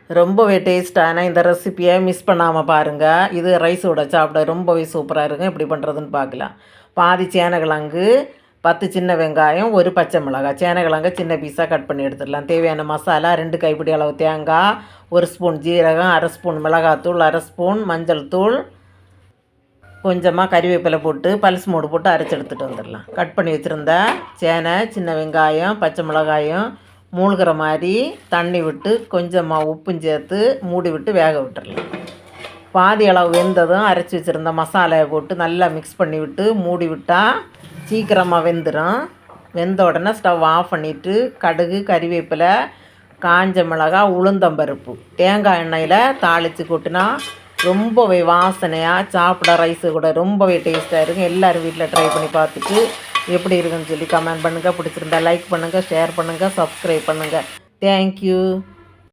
ரொம்பவே டேஸ்ட்டான இந்த ரெசிப்பியை மிஸ் பண்ணாமல் பாருங்கள். இது ரைஸோட சாப்பிட ரொம்பவே சூப்பராக இருக்கும். எப்படி பண்ணுறதுன்னு பார்க்கலாம். பாதி சேனக்கிழங்கு, 10 சின்ன வெங்காயம், ஒரு பச்சை மிளகாய். சேனக்கிழங்க சின்ன பீஸாக கட் பண்ணி எடுத்துடலாம். தேவையான மசாலா 2 கைப்பிடி அளவு தேங்காய், 1 ஸ்பூன் ஜீரகம், 1/2 ஸ்பூன் மிளகாத்தூள், 1/2 ஸ்பூன் மஞ்சள் தூள், கொஞ்சமாக கறிவேப்பிலை போட்டு பல்ஸ் மூடு போட்டு அரைச்சி எடுத்துகிட்டு வந்துடலாம். கட் பண்ணி வச்சுருந்த சேனை, சின்ன வெங்காயம், பச்சை மிளகாயம் மூழ்கிற மாதிரி தண்ணி விட்டு கொஞ்சமாக உப்பும் சேர்த்து மூடி விட்டு வேக விட்டுடலாம். பாதி அளவு வெந்ததும் அரைச்சி வச்சுருந்த மசாலையை போட்டு நல்லா மிக்ஸ் பண்ணி விட்டு மூடி விட்டால் சீக்கிரமாக வெந்துடும். வெந்த உடனே ஸ்டவ் ஆஃப் பண்ணிவிட்டு கடுகு, கறிவேப்பிலை, காஞ்ச மிளகாய், உளுந்தம்பருப்பு தேங்காய் எண்ணெயில் தாளித்து கொட்டினா ரொம்பவே வாசனையாக சாப்பிட ரைஸு கூட ரொம்பவே டேஸ்ட்டாக இருக்கும். எல்லோரும் வீட்டில் ட்ரை பண்ணி பார்த்துட்டு எப்படி இருக்குன்னு சொல்லி கமெண்ட் பண்ணுங்கள். பிடிச்சிருந்தா லைக் பண்ணுங்கள், ஷேர் பண்ணுங்கள், சப்ஸ்கிரைப் பண்ணுங்கள். தேங்க்யூ.